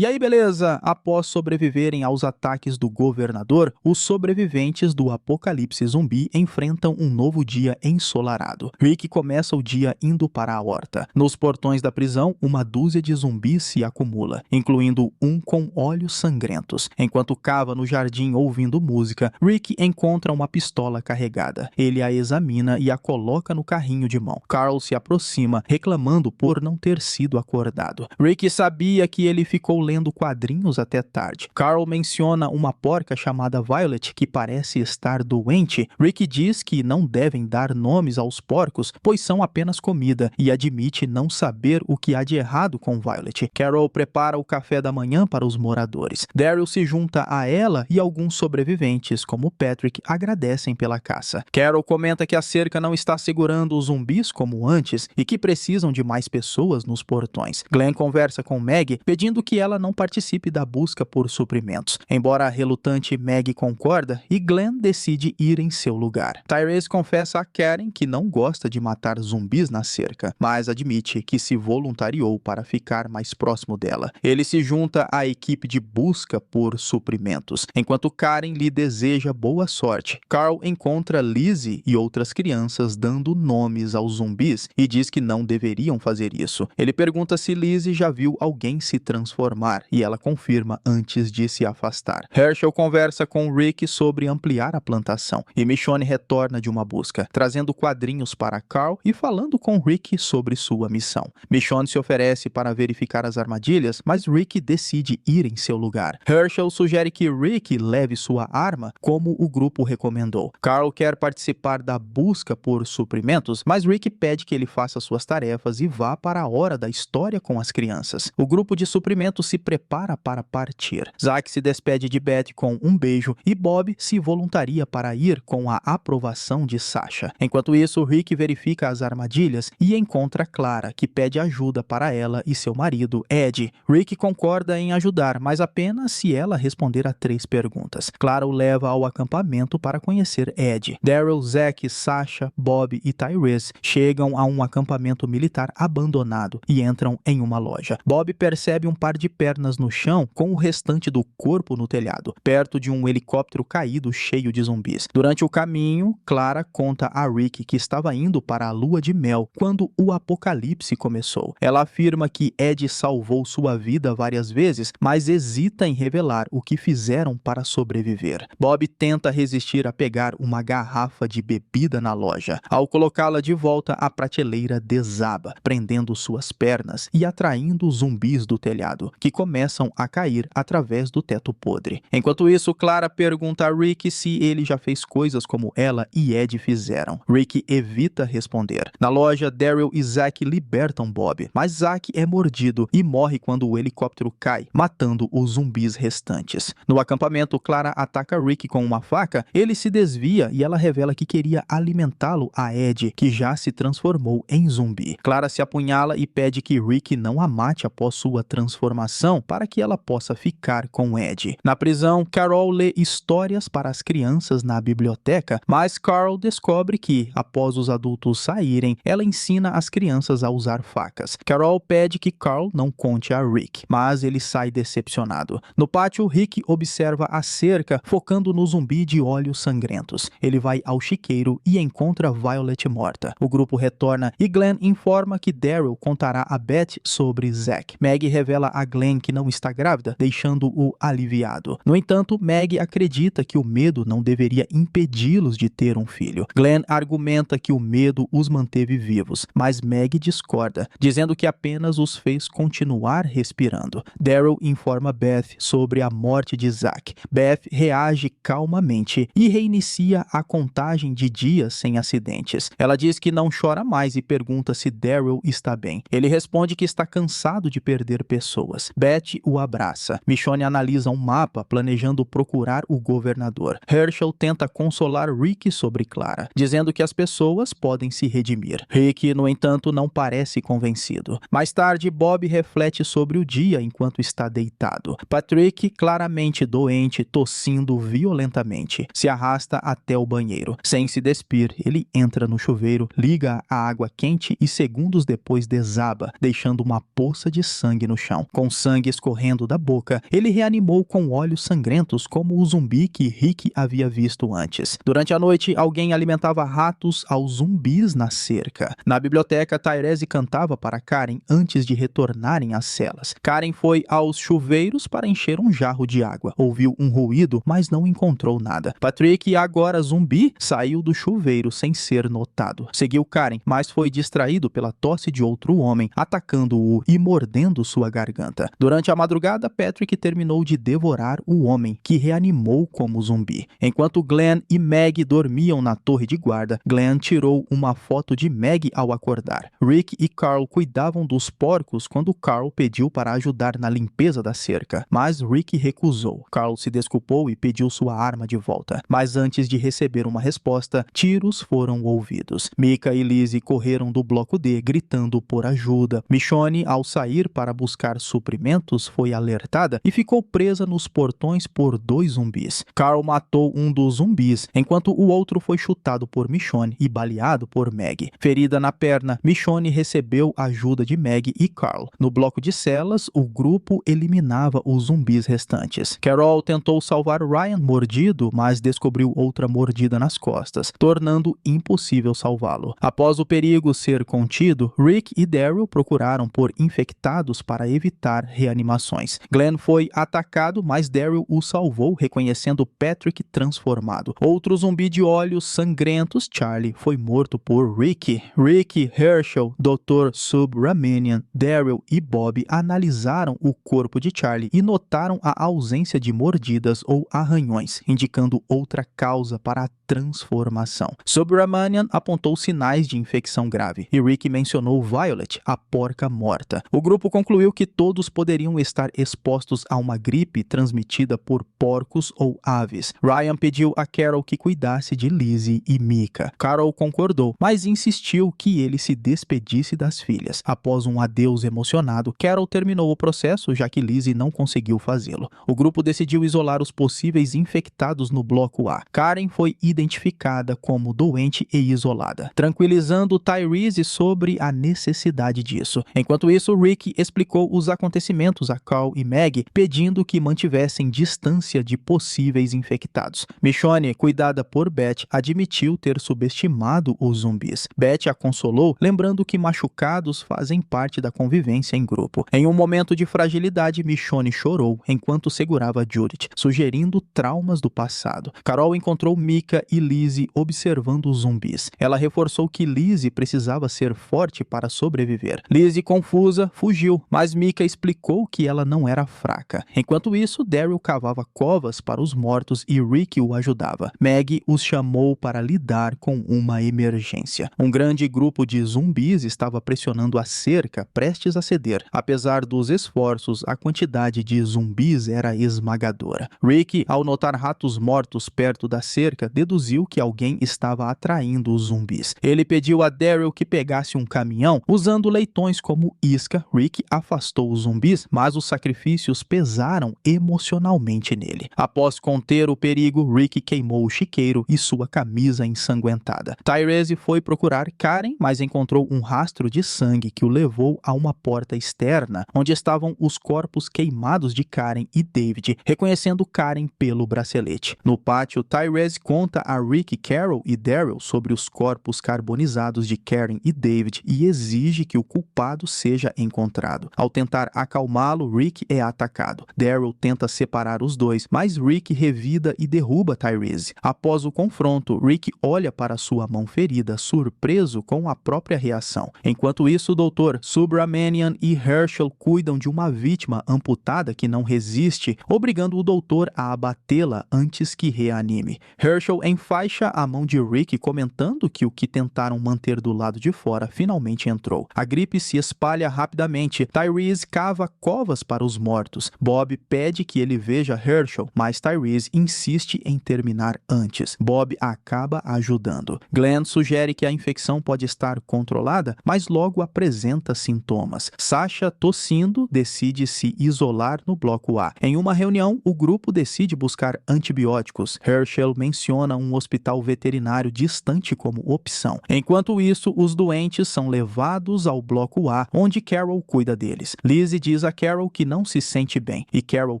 E aí, beleza? Após sobreviverem aos ataques do governador, os sobreviventes do apocalipse zumbi enfrentam um novo dia ensolarado. Rick começa o dia indo para a horta. Nos portões da prisão, uma dúzia de zumbis se acumula, incluindo um com olhos sangrentos. Enquanto cava no jardim ouvindo música, Rick encontra uma pistola carregada. Ele a examina e a coloca no carrinho de mão. Carl se aproxima, reclamando por não ter sido acordado. Rick sabia que ele ficou lendo quadrinhos até tarde. Carl menciona uma porca chamada Violet que parece estar doente. Rick diz que não devem dar nomes aos porcos, pois são apenas comida, e admite não saber o que há de errado com Violet. Carol prepara o café da manhã para os moradores. Daryl se junta a ela e alguns sobreviventes, como Patrick, agradecem pela caça. Carol comenta que a cerca não está segurando os zumbis como antes e que precisam de mais pessoas nos portões. Glenn conversa com Meg, pedindo que ela não participe da busca por suprimentos. Embora relutante, Meg concorda e Glenn decide ir em seu lugar. Tyrese confessa a Karen que não gosta de matar zumbis na cerca, mas admite que se voluntariou para ficar mais próximo dela. Ele se junta à equipe de busca por suprimentos, enquanto Karen lhe deseja boa sorte. Carl encontra Lizzie e outras crianças dando nomes aos zumbis e diz que não deveriam fazer isso. Ele pergunta se Lizzie já viu alguém se transformar e ela confirma antes de se afastar. Herschel conversa com Rick sobre ampliar a plantação e Michonne retorna de uma busca, trazendo quadrinhos para Carl e falando com Rick sobre sua missão. Michonne se oferece para verificar as armadilhas, mas Rick decide ir em seu lugar. Herschel sugere que Rick leve sua arma, como o grupo recomendou. Carl quer participar da busca por suprimentos, mas Rick pede que ele faça suas tarefas e vá para a hora da história com as crianças. O grupo de suprimentos se prepara para partir. Zack se despede de Beth com um beijo e Bob se voluntaria para ir com a aprovação de Sasha. Enquanto isso, Rick verifica as armadilhas e encontra Clara, que pede ajuda para ela e seu marido, Ed. Rick concorda em ajudar, mas apenas se ela responder a 3 perguntas. Clara o leva ao acampamento para conhecer Ed. Daryl, Zack, Sasha, Bob e Tyrese chegam a um acampamento militar abandonado e entram em uma loja. Bob percebe um par de pernas no chão com o restante do corpo no telhado, perto de um helicóptero caído cheio de zumbis. Durante o caminho, Clara conta a Rick que estava indo para a lua de mel quando o apocalipse começou. Ela afirma que Ed salvou sua vida várias vezes, mas hesita em revelar o que fizeram para sobreviver. Bob tenta resistir a pegar uma garrafa de bebida na loja. Ao colocá-la de volta, a prateleira desaba, prendendo suas pernas e atraindo os zumbis do telhado, que começam a cair através do teto podre. Enquanto isso, Clara pergunta a Rick se ele já fez coisas como ela e Ed fizeram. Rick evita responder. Na loja, Daryl e Zack libertam Bob, mas Zack é mordido e morre quando o helicóptero cai, matando os zumbis restantes. No acampamento, Clara ataca Rick com uma faca, ele se desvia e ela revela que queria alimentá-lo a Ed, que já se transformou em zumbi. Clara se apunhala e pede que Rick não a mate após sua transformação para que ela possa ficar com Ed. Na prisão, Carol lê histórias para as crianças na biblioteca, mas Carl descobre que, após os adultos saírem, ela ensina as crianças a usar facas. Carol pede que Carl não conte a Rick, mas ele sai decepcionado. No pátio, Rick observa a cerca, focando no zumbi de olhos sangrentos. Ele vai ao chiqueiro e encontra Violet morta. O grupo retorna e Glenn informa que Daryl contará a Beth sobre Zack. Meg revela a Glenn que não está grávida, deixando-o aliviado. No entanto, Meg acredita que o medo não deveria impedi-los de ter um filho. Glenn argumenta que o medo os manteve vivos, mas Meg discorda, dizendo que apenas os fez continuar respirando. Daryl informa Beth sobre a morte de Zack. Beth reage calmamente e reinicia a contagem de dias sem acidentes. Ela diz que não chora mais e pergunta se Daryl está bem. Ele responde que está cansado de perder pessoas. Beth o abraça. Michonne analisa um mapa, planejando procurar o governador. Herschel tenta consolar Rick sobre Clara, dizendo que as pessoas podem se redimir. Rick, no entanto, não parece convencido. Mais tarde, Bob reflete sobre o dia enquanto está deitado. Patrick, claramente doente, tossindo violentamente, se arrasta até o banheiro. Sem se despir, ele entra no chuveiro, liga a água quente e segundos depois desaba, deixando uma poça de sangue no chão. Com sangue sangue escorrendo da boca, ele reanimou com olhos sangrentos como o zumbi que Rick havia visto antes. Durante a noite, alguém alimentava ratos aos zumbis na cerca. Na biblioteca, Tyrese cantava para Karen antes de retornarem às celas. Karen foi aos chuveiros para encher um jarro de água. Ouviu um ruído, mas não encontrou nada. Patrick, agora zumbi, saiu do chuveiro sem ser notado. Seguiu Karen, mas foi distraído pela tosse de outro homem, atacando-o e mordendo sua garganta. Durante a madrugada, Patrick terminou de devorar o homem, que reanimou como zumbi. Enquanto Glenn e Meg dormiam na torre de guarda, Glenn tirou uma foto de Meg ao acordar. Rick e Carl cuidavam dos porcos quando Carl pediu para ajudar na limpeza da cerca, mas Rick recusou. Carl se desculpou e pediu sua arma de volta, mas antes de receber uma resposta, tiros foram ouvidos. Micah e Lizzie correram do bloco D, gritando por ajuda. Michonne, ao sair para buscar suprimentos, foi alertada e ficou presa nos portões por 2 zumbis. Carl matou um dos zumbis, enquanto o outro foi chutado por Michonne e baleado por Meg. Ferida na perna, Michonne recebeu ajuda de Meg e Carl. No bloco de celas, o grupo eliminava os zumbis restantes. Carol tentou salvar Ryan mordido, mas descobriu outra mordida nas costas, tornando impossível salvá-lo. Após o perigo ser contido, Rick e Daryl procuraram por infectados para evitar reanimações. Glenn foi atacado, mas Daryl o salvou, reconhecendo Patrick transformado. Outro zumbi de olhos sangrentos, Charlie, foi morto por Rick. Rick, Herschel, Dr. Subramanian, Daryl e Bob analisaram o corpo de Charlie e notaram a ausência de mordidas ou arranhões, indicando outra causa para a transformação. Subramanian apontou sinais de infecção grave e Rick mencionou Violet, a porca morta. O grupo concluiu que todos poderiam estar expostos a uma gripe transmitida por porcos ou aves. Ryan pediu a Carol que cuidasse de Lizzie e Micah. Carol concordou, mas insistiu que ele se despedisse das filhas. Após um adeus emocionado, Carol terminou o processo, já que Lizzie não conseguiu fazê-lo. O grupo decidiu isolar os possíveis infectados no bloco A. Karen foi identificada como doente e isolada, tranquilizando Tyrese sobre a necessidade disso. Enquanto isso, Rick explicou os acontecimentos a Carl e Meg, pedindo que mantivessem distância de possíveis infectados. Michonne, cuidada por Beth, admitiu ter subestimado os zumbis. Beth a consolou, lembrando que machucados fazem parte da convivência em grupo. Em um momento de fragilidade, Michonne chorou enquanto segurava Judith, sugerindo traumas do passado. Carol encontrou Micah e Lizzie observando os zumbis. Ela reforçou que Lizzie precisava ser forte para sobreviver. Lizzie, confusa, fugiu, mas Micah explicou que ela não era fraca. Enquanto isso, Daryl cavava covas para os mortos e Rick o ajudava. Meg os chamou para lidar com uma emergência. Um grande grupo de zumbis estava pressionando a cerca, prestes a ceder. Apesar dos esforços, a quantidade de zumbis era esmagadora. Rick, ao notar ratos mortos perto da cerca, deduziu que alguém estava atraindo os zumbis. Ele pediu a Daryl que pegasse um caminhão, usando leitões como isca. Rick afastou os zumbis, mas os sacrifícios pesaram emocionalmente nele. Após conter o perigo, Rick queimou o chiqueiro e sua camisa ensanguentada. Tyrese foi procurar Karen, mas encontrou um rastro de sangue que o levou a uma porta externa, onde estavam os corpos queimados de Karen e David, reconhecendo Karen pelo bracelete. No pátio, Tyrese conta a Rick, Carol e Daryl sobre os corpos carbonizados de Karen e David e exige que o culpado seja encontrado. Ao tentar acalmá-lo, Rick é atacado. Daryl tenta separar os dois, mas Rick revida e derruba Tyrese. Após o confronto, Rick olha para sua mão ferida, surpreso com a própria reação. Enquanto isso, o Dr. Subramanian e Herschel cuidam de uma vítima amputada que não resiste, obrigando o doutor a abatê-la antes que reanime. Herschel enfaixa a mão de Rick, comentando que o que tentaram manter do lado de fora finalmente entrou. A gripe se espalha rapidamente. Tyrese cava covas para os mortos. Bob pede que ele veja Herschel, mas Tyrese insiste em terminar antes. Bob acaba ajudando. Glenn sugere que a infecção pode estar controlada, mas logo apresenta sintomas. Sasha, tossindo, decide se isolar no bloco A. Em uma reunião, o grupo decide buscar antibióticos. Herschel menciona um um hospital veterinário distante como opção. Enquanto isso, os doentes são levados ao bloco A, onde Carol cuida deles. Lizzie diz a Carol que não se sente bem, e Carol,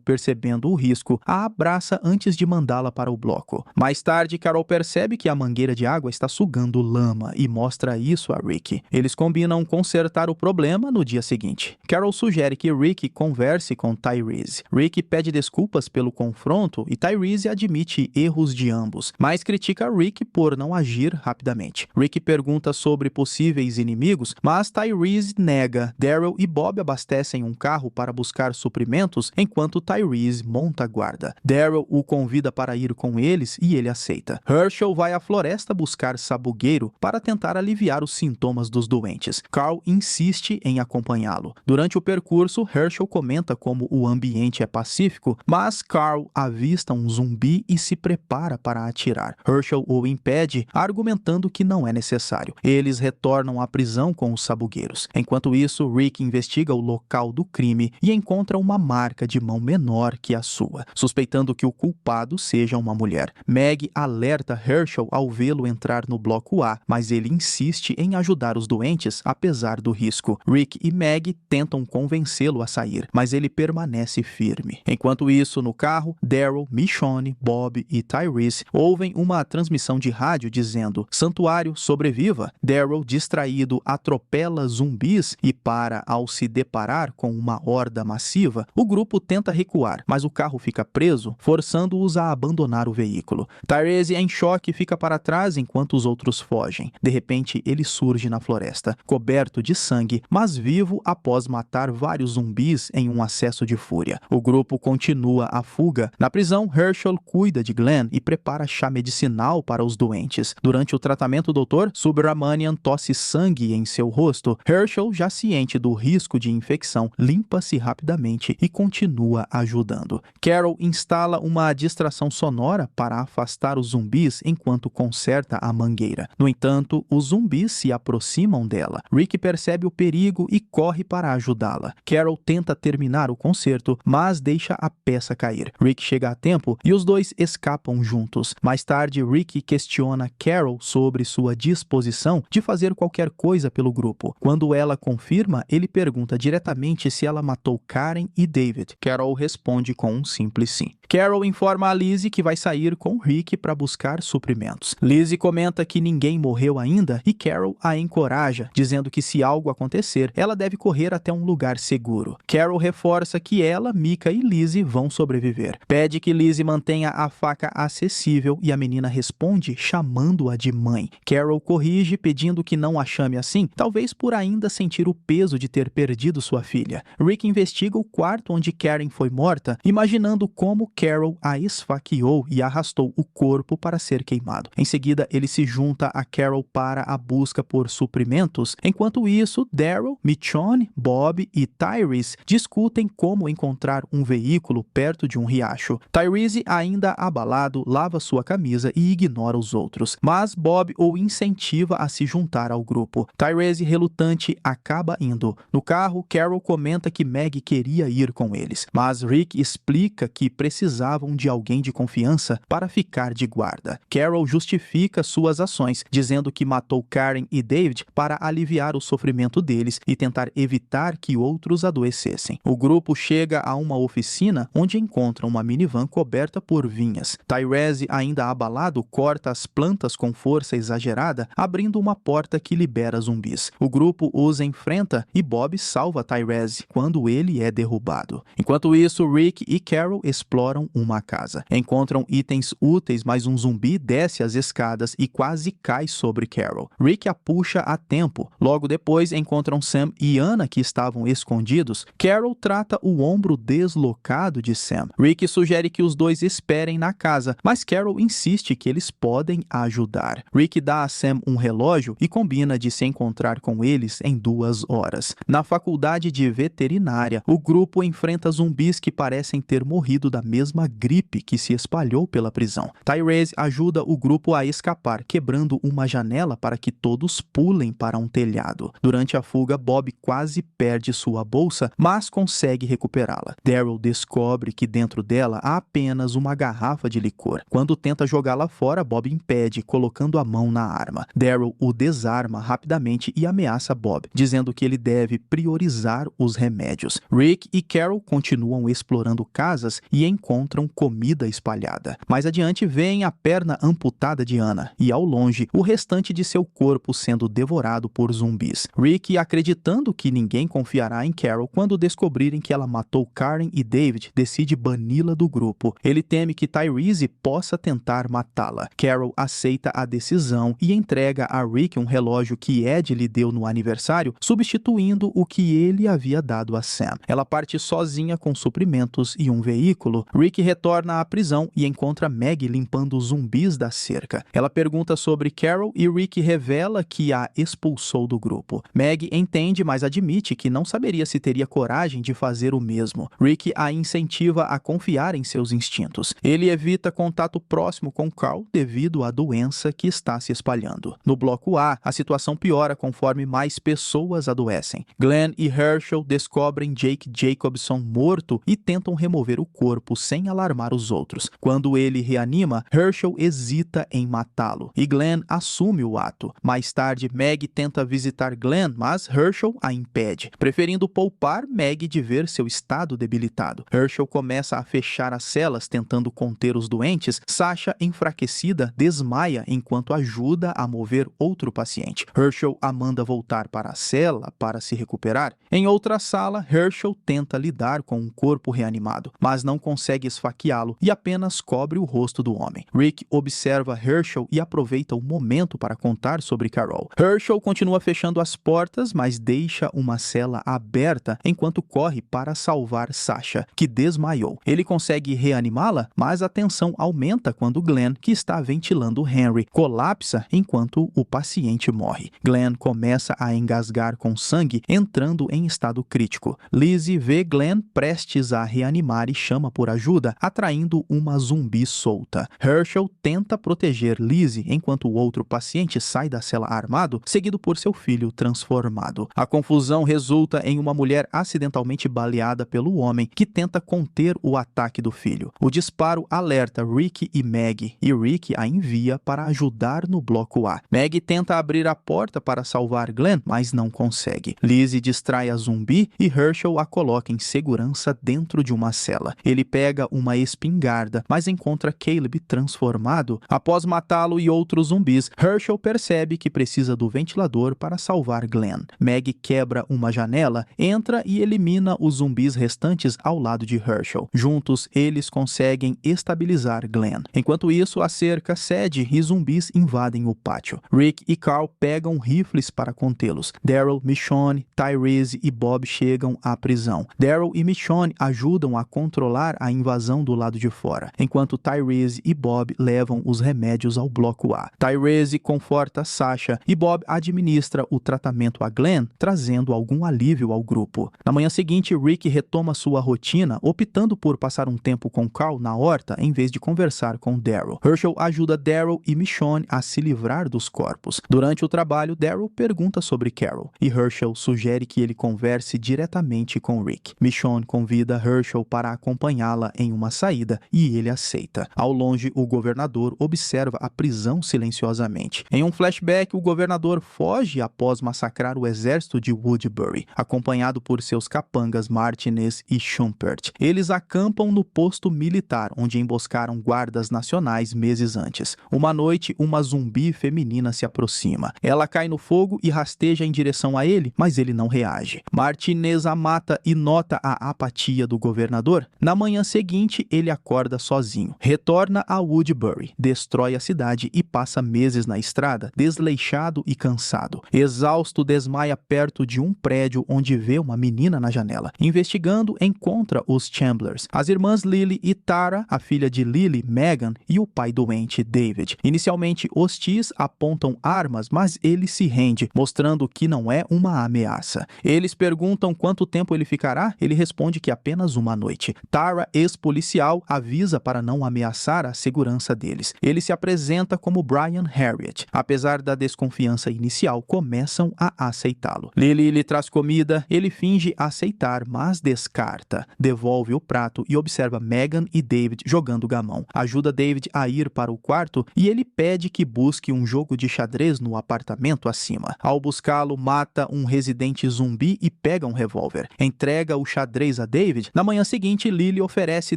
percebendo o risco, a abraça antes de mandá-la para o bloco. Mais tarde, Carol percebe que a mangueira de água está sugando lama e mostra isso a Rick. Eles combinam consertar o problema no dia seguinte. Carol sugere que Rick converse com Tyrese. Rick pede desculpas pelo confronto e Tyrese admite erros de ambos, mas critica Rick por não agir rapidamente. Rick pergunta sobre possíveis inimigos, mas Tyrese nega. Daryl e Bob abastecem um carro para buscar suprimentos, enquanto Tyrese monta guarda. Daryl o convida para ir com eles e ele aceita. Herschel vai à floresta buscar sabugueiro para tentar aliviar os sintomas dos doentes. Carl insiste em acompanhá-lo. Durante o percurso, Herschel comenta como o ambiente é pacífico, mas Carl avista um zumbi e se prepara para atirar. Herschel o impede, argumentando que não é necessário. Eles retornam à prisão com os sabugueiros. Enquanto isso, Rick investiga o local do crime e encontra uma marca de mão menor que a sua, suspeitando que o culpado seja uma mulher. Meg alerta Herschel ao vê-lo entrar no bloco A, mas ele insiste em ajudar os doentes apesar do risco. Rick e Meg tentam convencê-lo a sair, mas ele permanece firme. Enquanto isso, no carro, Daryl, Michonne, Bob e Tyrese ouvem uma transmissão de rádio dizendo: "Santuário, sobreviva!" Daryl, distraído, atropela zumbis e para ao se deparar com uma horda massiva. O grupo tenta recuar, mas o carro fica preso, forçando-os a abandonar o veículo. Tyrese, em choque, fica para trás enquanto os outros fogem. De repente, ele surge na floresta, coberto de sangue, mas vivo após matar vários zumbis em um acesso de fúria. O grupo continua a fuga. Na prisão, Herschel cuida de Glenn e prepara chá medicinal para os doentes. Durante o tratamento, o Dr. Subramanian tosse sangue em seu rosto. Herschel, já ciente do risco de infecção, limpa-se rapidamente e continua ajudando. Carol instala uma distração sonora para afastar os zumbis enquanto conserta a mangueira. No entanto, os zumbis se aproximam dela. Rick percebe o perigo e corre para ajudá-la. Carol tenta terminar o concerto, mas deixa a peça cair. Rick chega a tempo e os dois escapam juntos. Mais tarde, Rick questiona Carol sobre sua disposição de fazer qualquer coisa pelo grupo. Quando ela confirma, ele pergunta diretamente se ela matou Karen e David. Carol responde com um simples sim. Carol informa a Lizzie que vai sair com Rick para buscar suprimentos. Lizzie comenta que ninguém morreu ainda e Carol a encoraja, dizendo que se algo acontecer, ela deve correr até um lugar seguro. Carol reforça que ela, Micah e Lizzie vão sobreviver. Pede que Lizzie mantenha a faca acessível e a menina responde chamando-a de mãe. Carol corrige pedindo que não a chame assim, talvez por ainda sentir o peso de ter perdido sua filha. Rick investiga o quarto onde Karen foi morta, imaginando como Carol a esfaqueou e arrastou o corpo para ser queimado. Em seguida, ele se junta a Carol para a busca por suprimentos. Enquanto isso, Daryl, Michonne, Bob e Tyrese discutem como encontrar um veículo perto de um riacho. Tyrese, ainda abalado, lava sua camisa e ignora os outros, mas Bob o incentiva a se juntar ao grupo. Tyrese, relutante, acaba indo. No carro, Carol comenta que Meg queria ir com eles, mas Rick explica que precisavam de alguém de confiança para ficar de guarda. Carol justifica suas ações, dizendo que matou Karen e David para aliviar o sofrimento deles e tentar evitar que outros adoecessem. O grupo chega a uma oficina onde encontra uma minivan coberta por vinhas. Tyrese, ainda abalado, corta as plantas com força exagerada, abrindo uma porta que libera zumbis. O grupo os enfrenta e Bob salva Tyrese quando ele é derrubado. Enquanto isso, Rick e Carol exploram uma casa. Encontram itens úteis, mas um zumbi desce as escadas e quase cai sobre Carol. Rick a puxa a tempo. Logo depois, encontram Sam e Anna que estavam escondidos. Carol trata o ombro deslocado de Sam. Rick sugere que os dois esperem na casa, mas Carol insiste que eles podem ajudar. Rick dá a Sam um relógio e combina de se encontrar com eles em 2 horas. Na faculdade de veterinária, o grupo enfrenta zumbis que parecem ter morrido da mesma gripe que se espalhou pela prisão. Tyrese ajuda o grupo a escapar, quebrando uma janela para que todos pulem para um telhado. Durante a fuga, Bob quase perde sua bolsa, mas consegue recuperá-la. Daryl descobre que dentro dela há apenas uma garrafa de licor. Quando tenta jogá-la fora, Bob impede, colocando a mão na arma. Daryl o desarma rapidamente e ameaça Bob, dizendo que ele deve priorizar os remédios. Rick e Carol continuam explorando casas e encontram comida espalhada. Mais adiante, veem a perna amputada de Anna e, ao longe, o restante de seu corpo sendo devorado por zumbis. Rick, acreditando que ninguém confiará em Carol quando descobrirem que ela matou Karen e David, decide bani-la do grupo. Ele teme que Tyrese possa tentar matá-la. Carol aceita a decisão e entrega a Rick um relógio que Ed lhe deu no aniversário, substituindo o que ele havia dado a Sam. Ela parte sozinha com suprimentos e um veículo. Rick retorna à prisão e encontra Maggie limpando os zumbis da cerca. Ela pergunta sobre Carol e Rick revela que a expulsou do grupo. Maggie entende, mas admite que não saberia se teria coragem de fazer o mesmo. Rick a incentiva a confiar em seus instintos. Ele evita contato próximo com Carl devido à doença que está se espalhando. No bloco A, a situação piora conforme mais pessoas adoecem. Glenn e Herschel descobrem Jake Jacobson morto e tentam remover o corpo sem alarmar os outros. Quando ele reanima, Herschel hesita em matá-lo e Glenn assume o ato. Mais tarde, Maggie tenta visitar Glenn, mas Herschel a impede, preferindo poupar Maggie de ver seu estado debilitado. Herschel começa a fechar as celas tentando conter os doentes. Sasha, enfraquecida, desmaia enquanto ajuda a mover outro paciente. Herschel a manda voltar para a cela para se recuperar. Em outra sala, Herschel tenta lidar com um corpo reanimado, mas não consegue esfaqueá-lo e apenas cobre o rosto do homem. Rick observa Herschel e aproveita o momento para contar sobre Carol. Herschel continua fechando as portas, mas deixa uma cela aberta enquanto corre para salvar Sasha, que desmaiou. Ele consegue reanimá-la, mas a tensão aumenta quando Glenn, que está ventilando Henry, colapsa enquanto o paciente morre. Glenn começa a engasgar com sangue, entrando em estado crítico. Lizzie vê Glenn prestes a reanimar e chama por ajuda, atraindo uma zumbi solta. Herschel tenta proteger Lizzie enquanto o outro paciente sai da cela armado, seguido por seu filho transformado. A confusão resulta em uma mulher acidentalmente baleada pelo homem, que tenta conter o ataque do filho. O disparo alerta Rick e Maggie, e Rick a envia para ajudar no bloco A. Maggie tenta abrir a porta para salvar Glenn, mas não consegue. Lizzie distrai a zumbi e Herschel a coloca em segurança dentro de uma cela. Ele pega uma espingarda, mas encontra Caleb transformado. Após matá-lo e outros zumbis, Herschel percebe que precisa do ventilador para salvar Glenn. Maggie quebra uma janela, entra e elimina os zumbis restantes ao lado de Herschel. Juntos, eles conseguem estabilizar Glenn. Enquanto isso, a cerca cede e zumbis invadem o pátio. Rick e Carl pegam rifles para contê-los. Daryl, Michonne, Tyrese e Bob chegam à prisão. Daryl e Michonne ajudam a controlar a invasão do lado de fora, enquanto Tyrese e Bob levam os remédios ao bloco A. Tyrese conforta Sasha e Bob administra o tratamento a Glenn, trazendo algum alívio ao grupo. Na manhã seguinte, Rick retoma sua rotina, optando por passar um tempo com Carl na horta em vez de conversar com Daryl. Herschel ajuda Daryl e Michonne a se livrar dos corpos. Durante o trabalho, Daryl pergunta sobre Carol e Herschel sugere que ele converse diretamente com Rick. Michonne convida Herschel para acompanhá-la em uma saída e ele aceita. Ao longe, o governador observa a prisão silenciosamente. Em um flashback, o governador foge após massacrar o exército de Woodbury, acompanhado por seus capangas Martinez e Schumpert. Eles acampam no posto militar, onde emboscaram guardas nacionais meses antes. Uma noite, uma zumbi feminina se aproxima. Ela cai no fogo e rasteja em direção a ele, mas ele não reage. Martinez a mata e nota a apatia do governador. Na manhã seguinte, ele acorda sozinho. Retorna a Woodbury, destrói a cidade e passa meses na estrada, desleixado e cansado. Exausto, desmaia perto de um prédio onde vê uma menina na janela. Investigando, encontra os Chamblers, as irmãs Lily e Tara, a filha de Lily, Megan, e o pai doente, David. Inicialmente hostis, apontam armas, mas ele se rende, mostrando que não é uma ameaça. Eles perguntam quanto tempo ele ficará, ele responde que apenas uma noite. Tara, ex-policial, avisa para não ameaçar a segurança deles. Ele se apresenta como Brian Harriet. Apesar da desconfiança inicial, começam a aceitá-lo. Lily lhe traz comida, ele finge aceitar, mas descarta. Devolve o prato e observa Megan e David jogando gamão. Ajuda David David a ir para o quarto e ele pede que busque um jogo de xadrez no apartamento acima. Ao buscá-lo, mata um residente zumbi e pega um revólver. Entrega o xadrez a David. Na manhã seguinte, Lily oferece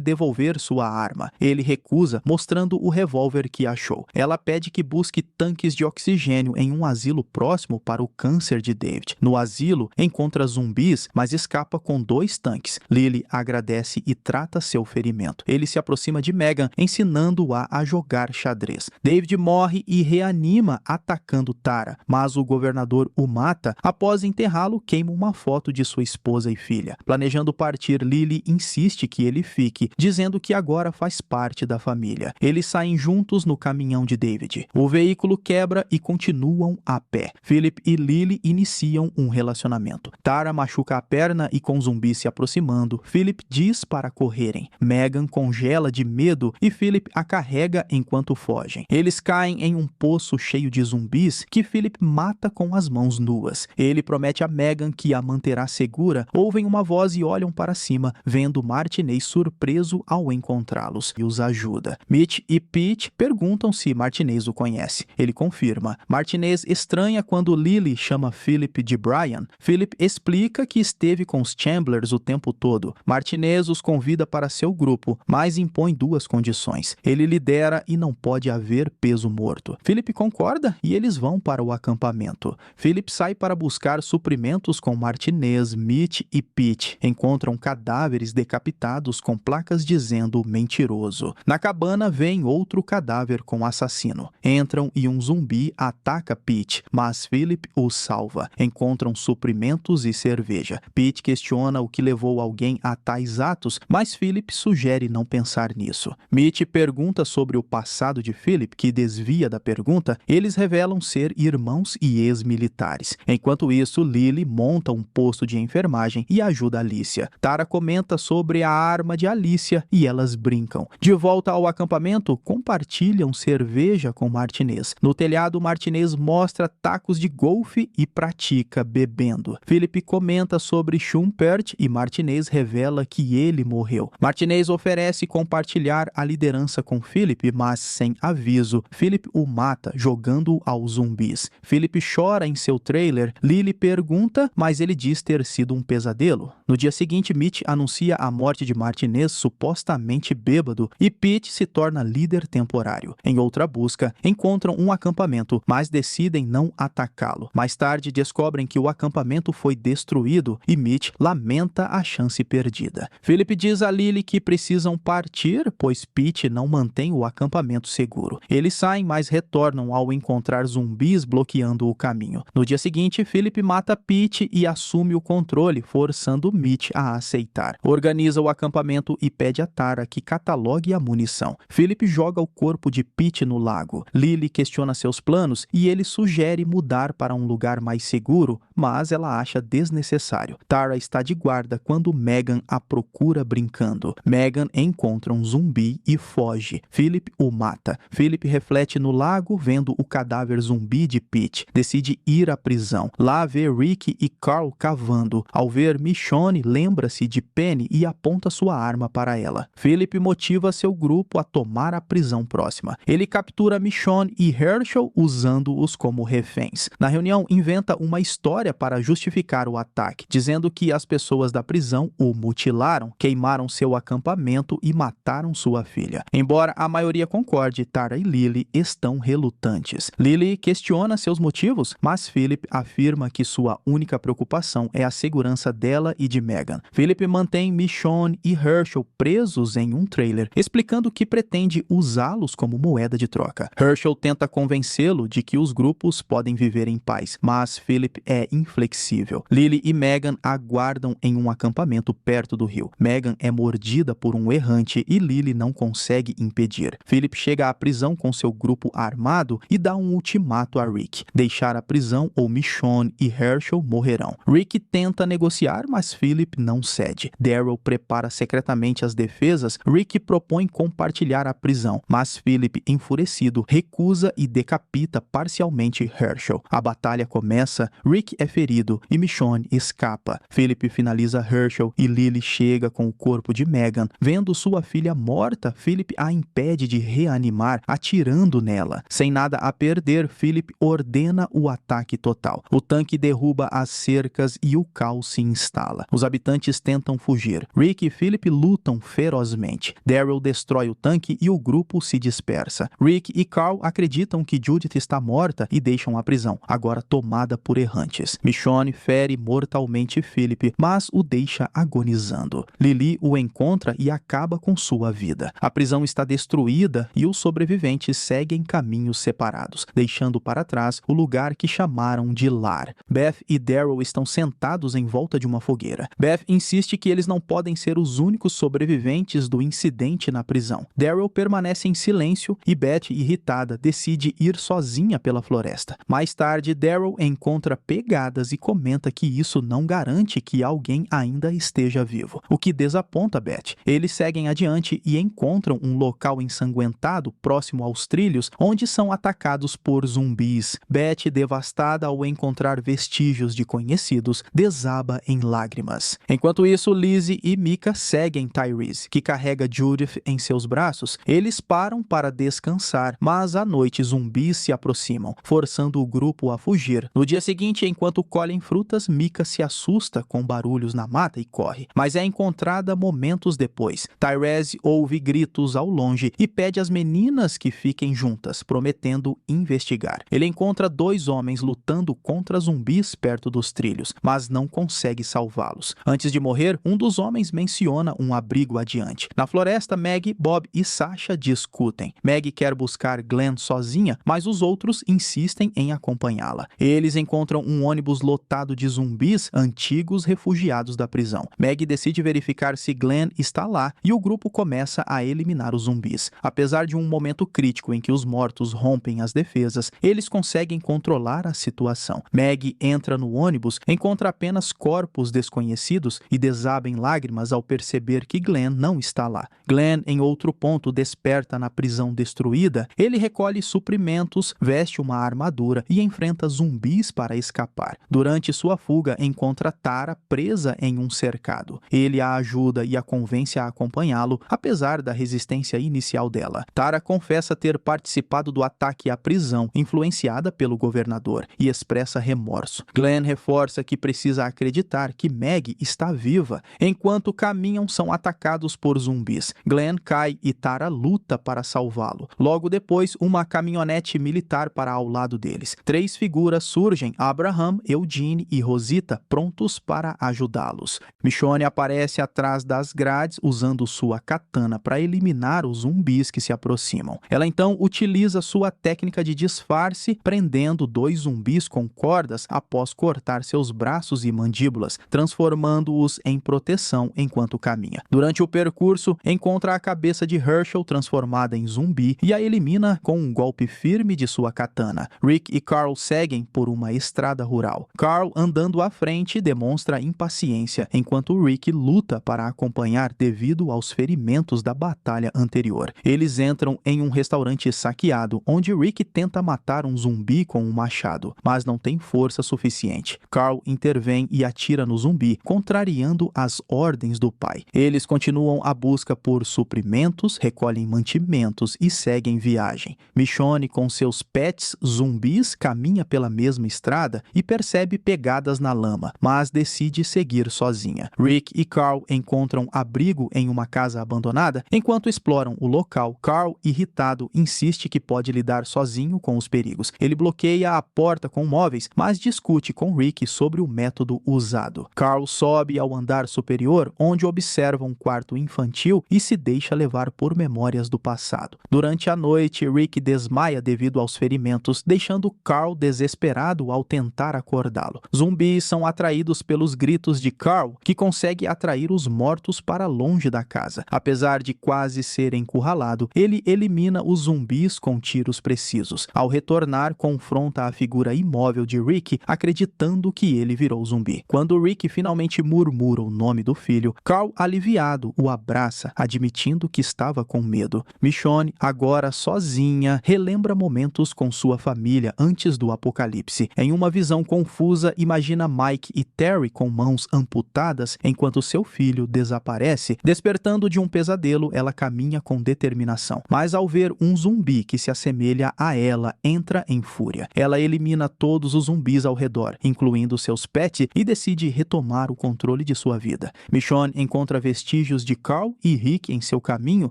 devolver sua arma. Ele recusa, mostrando o revólver que achou. Ela pede que busque tanques de oxigênio em um asilo próximo para o câncer de David. No asilo, encontra zumbis, mas escapa com 2 tanques. Lily agradece e trata seu ferimento. Ele se aproxima de Megan, ensinando-a a jogar xadrez. David morre e reanima atacando Tara, mas o governador o mata. Após enterrá-lo, queima uma foto de sua esposa e filha. Planejando partir, Lily insiste que ele fique, dizendo que agora faz parte da família. Eles saem juntos no caminhão de David. O veículo quebra e continuam a pé. Philip e Lily iniciam um relacionamento. Tara machuca a perna e, com zumbis se aproximando, Philip diz para correrem. Megan congela de medo e Philip a carrega enquanto fogem. Eles caem em um poço cheio de zumbis que Philip mata com as mãos nuas. Ele promete a Megan que a manterá segura. Ouvem uma voz e olham para cima, vendo Martinez surpreso ao encontrá-los e os ajuda. Mitch e Pete perguntam se Martinez o conhece. Ele confirma. Martinez estranha quando Lily chama Philip de Brian. Philip explica que esteve com os Chamblers o tempo todo. Martinez os convida para seu grupo, mas impõe 2 condições. Ele lidera e não pode haver peso morto. Philip concorda e eles vão para o acampamento. Philip sai para buscar suprimentos com Martinez, Mitch e Pete. Encontram cadáveres decapitados com placas dizendo mentiroso. Na cabana, vem outro cadáver com assassino. Entram e um zumbi ataca Pete, mas Philip o salva. Encontram suprimentos e cerveja. Pete questiona o que levou alguém a tais atos, mas Philip sugere não pensar nisso. Mitch pergunta sobre o passado de Philip, que desvia da pergunta. Eles revelam ser irmãos e ex-militares. Enquanto isso, Lily monta um posto de enfermagem e ajuda Alicia. Tara comenta sobre a arma de Alicia e elas brincam. De volta ao acampamento, compartilham cerveja com Martinez. No telhado, Martinez mostra tacos de golfe e pratica bebendo. Philip comenta sobre Schumpert e Martinez revela que ele morreu. Martinez oferece compartilhar a liderança com Philip, mas sem aviso. Philip o mata, jogando-o aos zumbis. Philip chora em seu trailer. Lily pergunta, mas ele diz ter sido um pesadelo. No dia seguinte, Mitch anuncia a morte de Martinez supostamente bêbado e Pete se torna líder temporário. Em outra busca, encontram um acampamento, mas decidem não atacá-lo. Mais tarde, descobrem que o acampamento foi destruído e Mitch lamenta a chance perdida. Philip diz a Lily que precisam partir, pois Pete não mantém o acampamento seguro. Eles saem, mas retornam ao encontrar zumbis bloqueando o caminho. No dia seguinte, Philip mata Pete e assume o controle, forçando Mitch a aceitar. Organiza o acampamento e pede a Tara que catalogue a munição. Philip joga o corpo de Pete no lago. Lily questiona seus planos e ele sugere mudar para um lugar mais seguro, mas ela acha desnecessário. Tara está de guarda quando Megan a procura brincando. Megan encontra um zumbi e foge. Philip o mata. Philip reflete no lago, vendo o cadáver zumbi de Pete. Decide ir à prisão. Lá vê Rick e Carl cavando. Ao ver Michonne, lembra-se de Penny e aponta sua arma para ela. Philip motiva seu grupo a tomar a prisão próxima. Ele captura Michonne e Herschel usando-os como reféns. Na reunião, inventa uma história para justificar o ataque, dizendo que as pessoas da prisão o mutilaram, queimaram seu acampamento e mataram sua filha. Embora a maioria concorde, Tara e Lily estão relutantes. Lily questiona seus motivos, mas Philip afirma que sua única preocupação é a segurança dela e de Megan. Philip mantém Michonne e Herschel presos em um trailer, explicando que pretende usá-los como moeda de troca. Herschel tenta convencê-lo de que os grupos podem viver em paz, mas Philip é inflexível. Lily e Megan aguardam em um acampamento perto do rio. Megan é mordida por um errante e Lily não consegue impedir. Philip chega à prisão com seu grupo armado e dá um ultimato a Rick: deixar a prisão ou Michonne e Herschel morrerão. Rick tenta negociar, mas Philip não cede. Daryl prepara secretamente as defesas. Rick propõe compartilhar a prisão, mas Philip, enfurecido, recusa e decapita parcialmente Herschel. A batalha começa, Rick é ferido e Michonne escapa. Philip finaliza Herschel e Lily chega com o corpo de Megan. Vendo sua filha morta, Philip a impede de reanimar, atirando nela. Sem nada a perder, Philip ordena o ataque total. O tanque derruba as cercas e o caos se instala. Os habitantes tentam fugir. Rick e Philip lutam ferozmente. Daryl destrói o tanque e o grupo se dispersa. Rick e Carl acreditam que Judith está morta e deixam a prisão, agora tomada por errantes. Michonne fere mortalmente Philip, mas o deixa agonizando. Lily o encontra e acaba com sua vida. A prisão está destruída e os sobreviventes seguem caminhos separados, deixando para trás o lugar que chamaram de lar. Beth e Daryl estão sentados em volta de uma fogueira. Beth insiste que eles não podem ser os únicos sobreviventes do incidente na prisão. Daryl permanece em silêncio e Beth, irritada, decide ir sozinha pela floresta. Mais tarde, Daryl encontra pegadas e comenta que isso não garante que alguém ainda esteja vivo, o que desaponta Beth. Eles seguem adiante e encontram um local ensanguentado próximo aos trilhos, onde são atacados por zumbis. Beth, devastada ao encontrar vestígios de conhecidos, desaba em lágrimas. Enquanto isso, Lizzie e Micah seguem Tyrese, que carrega Judith em seus braços. Eles param para descansar, mas à noite zumbis se aproximam, forçando o grupo a fugir. No dia seguinte, enquanto colhem frutas, Micah se assusta com barulhos na mata e corre, mas é encontrada momentos depois. Tyrese ouve gritos ao longe e pede às meninas que fiquem juntas, prometendo investigar. Ele encontra 2 homens lutando contra zumbis perto dos trilhos, mas não consegue salvá-los. Antes de morrer, um dos homens menciona um abrigo adiante. Na floresta, Maggie, Bob e Sasha discutem. Maggie quer buscar Glenn sozinha, mas os outros insistem em acompanhá-la. Eles encontram um ônibus lotado de zumbis, antigos refugiados da prisão. Maggie decide verificar se Glenn está lá e o grupo começa a eliminar os zumbis. Apesar de um momento crítico em que os mortos rompem as defesas, eles conseguem controlar a situação. Maggie entra no ônibus, encontra apenas corpos desconhecidos e desaba em lágrimas ao perceber que Glenn não está lá. Glenn, em outro ponto, desperta na prisão destruída. Ele recolhe suprimentos, veste uma armadura e enfrenta zumbis para escapar. Durante sua fuga, encontra Tara presa em um cercado. Ele a ajuda e a convence a acompanhá-lo, apesar da resistência inicial dela. Tara confessa ter participado do ataque à prisão, influenciada pelo governador, e expressa remorso. Glenn reforça que precisa acreditar que Maggie está viva. Enquanto caminham, são atacados por zumbis. Glenn cai e Tara luta para salvá-lo. Logo depois, uma caminhonete militar para ao lado deles. 3 figuras surgem: Abraham, Eugene e Rosita, prontos para ajudá-los. Michonne aparece atrás das grades usando sua katana para eliminar os zumbis que se aproximam. Ela então utiliza sua técnica de disfarce, prendendo 2 zumbis com cordas após cortar seus braços e mandíbulas, transformando-os em proteção enquanto caminha. Durante o percurso, encontra a cabeça de Herschel transformada em zumbi e a elimina com um golpe firme de sua katana. Rick e Carl seguem por uma estrada rural. Carl, andando à frente, demonstra impaciência, enquanto Rick luta para acompanhar devido aos ferimentos da batalha anterior. Eles entram em um restaurante saqueado, onde Rick tenta matar um zumbi com um machado, mas não tem força suficiente. Carl intervém e atira no zumbi, contrariando as ordens do pai. Eles continuam a busca por suprimentos, recolhem mantimentos e seguem viagem. Michonne, com seus pets zumbis, caminha pela mesma estrada e percebe pegadas na lama, mas decide seguir sozinha. Rick e Carl encontram abrigo em uma casa abandonada. Enquanto exploram o local, Carl, irritado, insiste que pode lidar sozinho com os perigos. Ele bloqueia a porta com móveis, mas discute com Rick sobre o método usado. Carl sobe ao andar superior, onde observa um quarto infantil e se deixa levar por memórias do passado. Durante a noite, Rick desmaia devido aos ferimentos, deixando Carl desesperado ao tentar acordá-lo. Zumbis são atraídos pelos gritos de Carl, que consegue atrair os mortos para longe da casa. Apesar de quase ser encurralado, ele elimina os zumbis com tiros precisos. Ao retornar, confronta a figura imóvel de Rick, acreditando que ele virou zumbi. Quando Rick finalmente murmura o nome do filho, Carl, aliviado, o abraça, admitindo que estava com medo. Michonne, agora sozinha, relembra momentos com sua família antes do apocalipse. Em uma visão confusa, imagina Mike e Terry com mãos amputadas enquanto seu filho desaparece. Despertando de um pesadelo, ela caminha com com determinação, mas ao ver um zumbi que se assemelha a ela, entra em fúria. Ela elimina todos os zumbis ao redor, incluindo seus pets, e decide retomar o controle de sua vida. Michonne encontra vestígios de Carl e Rick em seu caminho,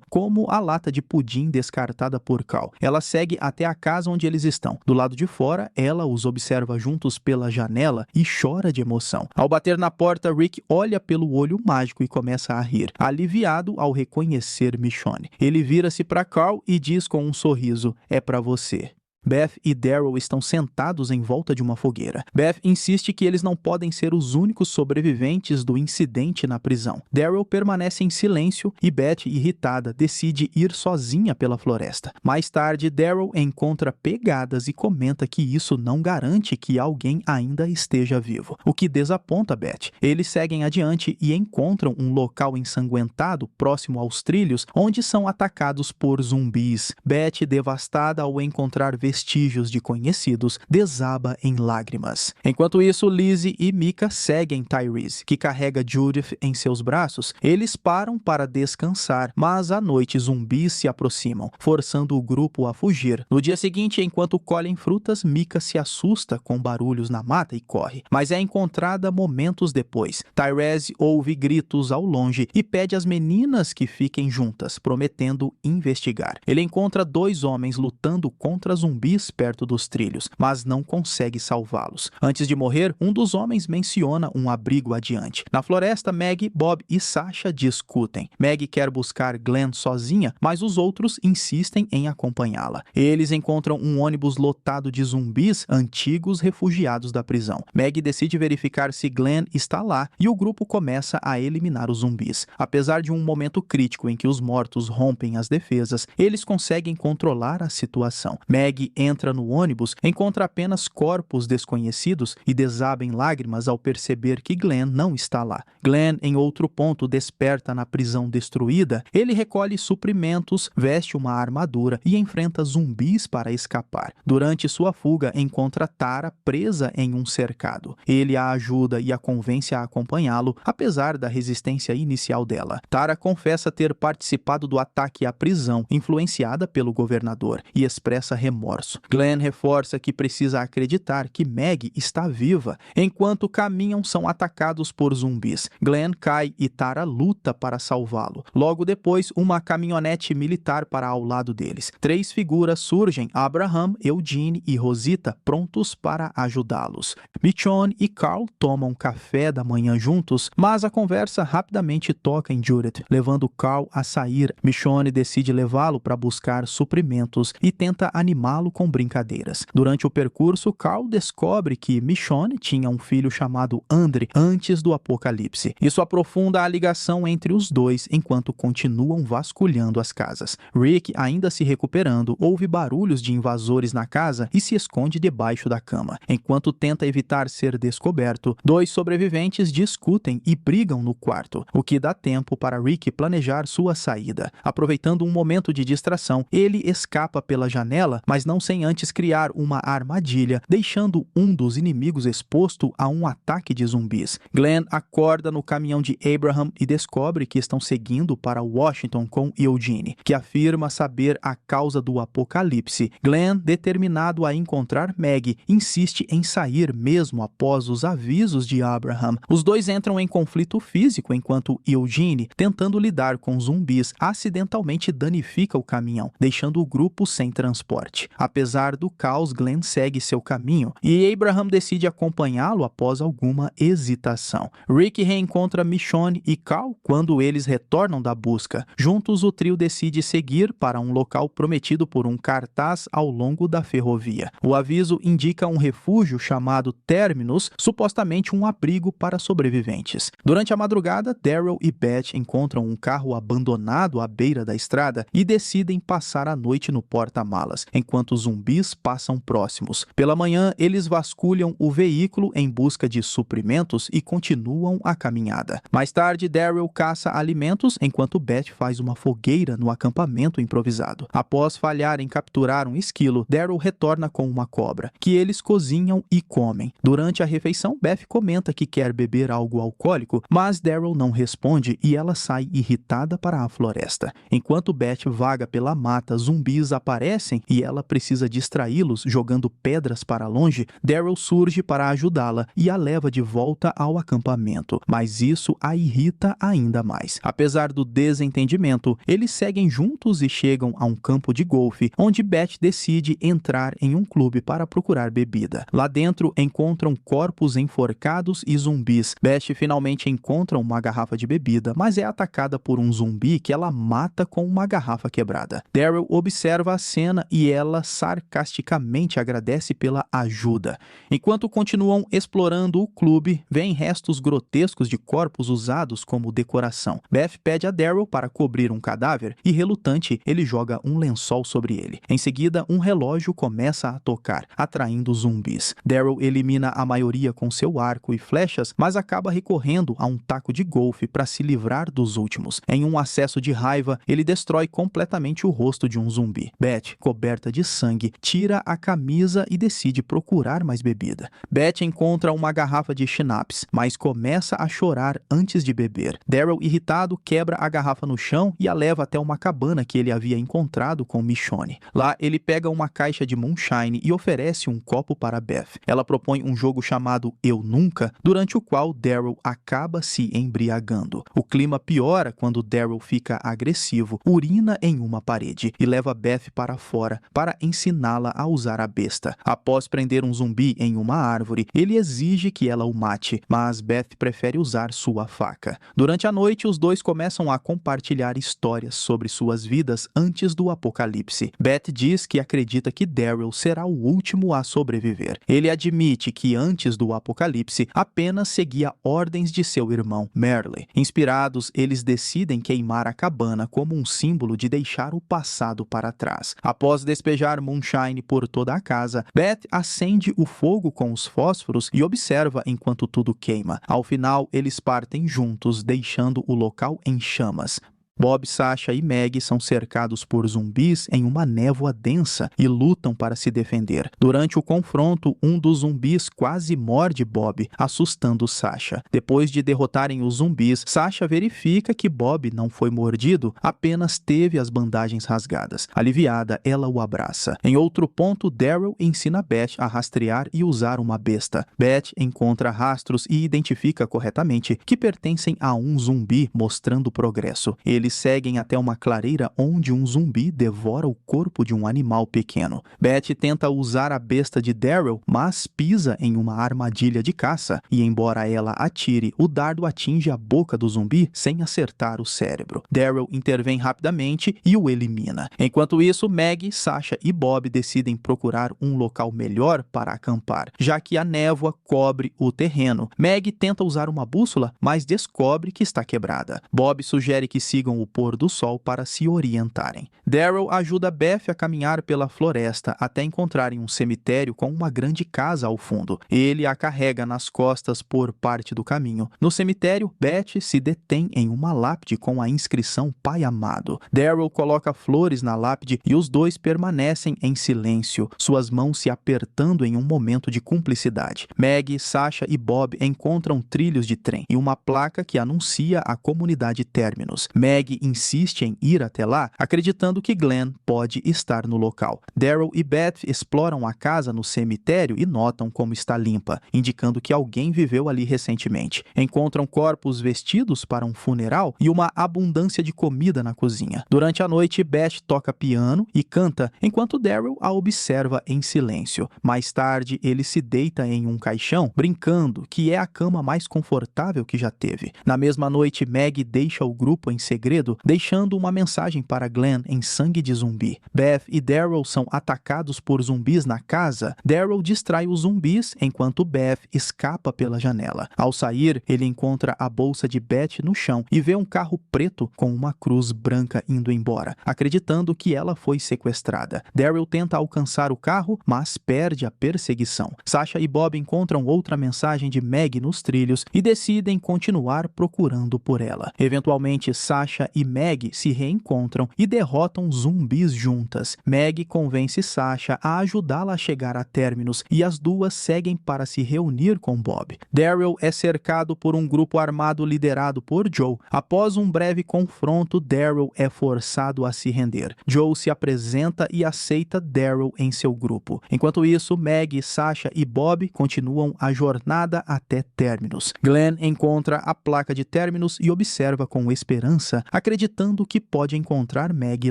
como a lata de pudim descartada por Carl. Ela segue até a casa onde eles estão. Do lado de fora, ela os observa juntos pela janela e chora de emoção. Ao bater na porta, Rick olha pelo olho mágico e começa a rir, aliviado ao reconhecer Michonne. Ele vira-se para Carl e diz com um sorriso: "É para você." Beth e Daryl estão sentados em volta de uma fogueira. Beth insiste que eles não podem ser os únicos sobreviventes do incidente na prisão. Daryl permanece em silêncio e Beth, irritada, decide ir sozinha pela floresta. Mais tarde, Daryl encontra pegadas e comenta que isso não garante que alguém ainda esteja vivo, o que desaponta Beth. Eles seguem adiante e encontram um local ensanguentado próximo aos trilhos, onde são atacados por zumbis. Beth, devastada ao encontrar vestígios de conhecidos, desaba em lágrimas. Enquanto isso, Lizzie e Micah seguem Tyrese, que carrega Judith em seus braços. Eles param para descansar, mas à noite zumbis se aproximam, forçando o grupo a fugir. No dia seguinte, enquanto colhem frutas, Micah se assusta com barulhos na mata e corre, mas é encontrada momentos depois. Tyrese ouve gritos ao longe e pede às meninas que fiquem juntas, prometendo investigar. Ele encontra dois homens lutando contra zumbis perto dos trilhos, mas não consegue salvá-los. Antes de morrer, um dos homens menciona um abrigo adiante. Na floresta, Maggie, Bob e Sasha discutem. Maggie quer buscar Glenn sozinha, mas os outros insistem em acompanhá-la. Eles encontram um ônibus lotado de zumbis, antigos refugiados da prisão. Maggie decide verificar se Glenn está lá e o grupo começa a eliminar os zumbis. Apesar de um momento crítico em que os mortos rompem as defesas, eles conseguem controlar a situação. Maggie entra no ônibus, encontra apenas corpos desconhecidos e desaba em lágrimas ao perceber que Glenn não está lá. Glenn, em outro ponto, desperta na prisão destruída. Ele recolhe suprimentos, veste uma armadura e enfrenta zumbis para escapar. Durante sua fuga, encontra Tara presa em um cercado. Ele a ajuda e a convence a acompanhá-lo, apesar da resistência inicial dela. Tara confessa ter participado do ataque à prisão, influenciada pelo governador, e expressa remorso. Glenn reforça que precisa acreditar que Maggie está viva. Enquanto caminham, são atacados por zumbis. Glenn cai e Tara luta para salvá-lo. Logo depois, uma caminhonete militar para ao lado deles. Três figuras surgem: Abraham, Eugene e Rosita, prontos para ajudá-los. Michonne e Carl tomam café da manhã juntos, mas a conversa rapidamente toca em Judith, levando Carl a sair. Michonne decide levá-lo para buscar suprimentos e tenta animá-lo com brincadeiras. Durante o percurso, Carl descobre que Michonne tinha um filho chamado Andre antes do apocalipse. Isso aprofunda a ligação entre os dois enquanto continuam vasculhando as casas. Rick, ainda se recuperando, ouve barulhos de invasores na casa e se esconde debaixo da cama. Enquanto tenta evitar ser descoberto, dois sobreviventes discutem e brigam no quarto, o que dá tempo para Rick planejar sua saída. Aproveitando um momento de distração, ele escapa pela janela, mas não sem antes criar uma armadilha, deixando um dos inimigos exposto a um ataque de zumbis. Glenn acorda no caminhão de Abraham e descobre que estão seguindo para Washington com Eugene, que afirma saber a causa do apocalipse. Glenn, determinado a encontrar Maggie, insiste em sair mesmo após os avisos de Abraham. Os dois entram em conflito físico enquanto Eugene, tentando lidar com zumbis, acidentalmente danifica o caminhão, deixando o grupo sem transporte. Apesar do caos, Glenn segue seu caminho e Abraham decide acompanhá-lo após alguma hesitação. Rick reencontra Michonne e Carl quando eles retornam da busca. Juntos, o trio decide seguir para um local prometido por um cartaz ao longo da ferrovia. O aviso indica um refúgio chamado Terminus, supostamente um abrigo para sobreviventes. Durante a madrugada, Daryl e Beth encontram um carro abandonado à beira da estrada e decidem passar a noite no porta-malas, enquanto enquanto zumbis passam próximos. Pela manhã, eles vasculham o veículo em busca de suprimentos e continuam a caminhada. Mais tarde, Daryl caça alimentos enquanto Beth faz uma fogueira no acampamento improvisado. Após falhar em capturar um esquilo, Daryl retorna com uma cobra, que eles cozinham e comem. Durante a refeição, Beth comenta que quer beber algo alcoólico, mas Daryl não responde e ela sai irritada para a floresta. Enquanto Beth vaga pela mata, zumbis aparecem e ela precisa distraí-los jogando pedras para longe. Daryl surge para ajudá-la e a leva de volta ao acampamento, mas isso a irrita ainda mais. Apesar do desentendimento, eles seguem juntos e chegam a um campo de golfe, onde Beth decide entrar em um clube para procurar bebida. Lá dentro, encontram corpos enforcados e zumbis. Beth finalmente encontra uma garrafa de bebida, mas é atacada por um zumbi que ela mata com uma garrafa quebrada. Daryl observa a cena e ela sarcasticamente agradece pela ajuda. Enquanto continuam explorando o clube, vêem restos grotescos de corpos usados como decoração. Beth pede a Daryl para cobrir um cadáver e, relutante, ele joga um lençol sobre ele. Em seguida, um relógio começa a tocar, atraindo zumbis. Daryl elimina a maioria com seu arco e flechas, mas acaba recorrendo a um taco de golfe para se livrar dos últimos. Em um acesso de raiva, ele destrói completamente o rosto de um zumbi. Beth, coberta de sangue, tira a camisa e decide procurar mais bebida. Beth encontra uma garrafa de schnapps, mas começa a chorar antes de beber. Daryl, irritado, quebra a garrafa no chão e a leva até uma cabana que ele havia encontrado com Michonne. Lá, ele pega uma caixa de moonshine e oferece um copo para Beth. Ela propõe um jogo chamado Eu Nunca, durante o qual Daryl acaba se embriagando. O clima piora quando Daryl fica agressivo, urina em uma parede e leva Beth para fora para ensiná-la a usar a besta. Após prender um zumbi em uma árvore, ele exige que ela o mate, mas Beth prefere usar sua faca. Durante a noite, os dois começam a compartilhar histórias sobre suas vidas antes do apocalipse. Beth diz que acredita que Daryl será o último a sobreviver. Ele admite que antes do apocalipse apenas seguia ordens de seu irmão, Merle. Inspirados, eles decidem queimar a cabana como um símbolo de deixar o passado para trás. Após despejar moonshine por toda a casa, Beth acende o fogo com os fósforos e observa enquanto tudo queima. Ao final, eles partem juntos, deixando o local em chamas. Bob, Sasha e Meg são cercados por zumbis em uma névoa densa e lutam para se defender. Durante o confronto, um dos zumbis quase morde Bob, assustando Sasha. Depois de derrotarem os zumbis, Sasha verifica que Bob não foi mordido, apenas teve as bandagens rasgadas. Aliviada, ela o abraça. Em outro ponto, Daryl ensina Beth a rastrear e usar uma besta. Beth encontra rastros e identifica corretamente que pertencem a um zumbi, mostrando progresso. Eles seguem até uma clareira onde um zumbi devora o corpo de um animal pequeno. Beth tenta usar a besta de Daryl, mas pisa em uma armadilha de caça e, embora ela atire, o dardo atinge a boca do zumbi sem acertar o cérebro. Daryl intervém rapidamente e o elimina. Enquanto isso, Meg, Sasha e Bob decidem procurar um local melhor para acampar, já que a névoa cobre o terreno. Meg tenta usar uma bússola, mas descobre que está quebrada. Bob sugere que sigam o pôr do sol para se orientarem. Daryl ajuda Beth a caminhar pela floresta até encontrarem um cemitério com uma grande casa ao fundo. Ele a carrega nas costas por parte do caminho. No cemitério, Beth se detém em uma lápide com a inscrição Pai Amado. Daryl coloca flores na lápide e os dois permanecem em silêncio, suas mãos se apertando em um momento de cumplicidade. Meg, Sasha e Bob encontram trilhos de trem e uma placa que anuncia a comunidade Terminus. Meg insiste em ir até lá, acreditando que Glenn pode estar no local. Daryl e Beth exploram a casa no cemitério e notam como está limpa, indicando que alguém viveu ali recentemente. Encontram corpos vestidos para um funeral e uma abundância de comida na cozinha. Durante a noite, Beth toca piano e canta, enquanto Daryl a observa em silêncio. Mais tarde, ele se deita em um caixão, brincando que é a cama mais confortável que já teve. Na mesma noite, Meg deixa o grupo em segredo segredo, deixando uma mensagem para Glenn em sangue de zumbi. Beth e Daryl são atacados por zumbis na casa. Daryl distrai os zumbis enquanto Beth escapa pela janela. Ao sair, ele encontra a bolsa de Beth no chão e vê um carro preto com uma cruz branca indo embora, acreditando que ela foi sequestrada. Daryl tenta alcançar o carro, mas perde a perseguição. Sasha e Bob encontram outra mensagem de Meg nos trilhos e decidem continuar procurando por ela. Eventualmente, Sasha e Meg se reencontram e derrotam zumbis juntas. Meg convence Sasha a ajudá-la a chegar a Terminus e as duas seguem para se reunir com Bob. Daryl é cercado por um grupo armado liderado por Joe. Após um breve confronto, Daryl é forçado a se render. Joe se apresenta e aceita Daryl em seu grupo. Enquanto isso, Meg, Sasha e Bob continuam a jornada até Terminus. Glenn encontra a placa de Terminus e observa com esperança, acreditando que pode encontrar Meg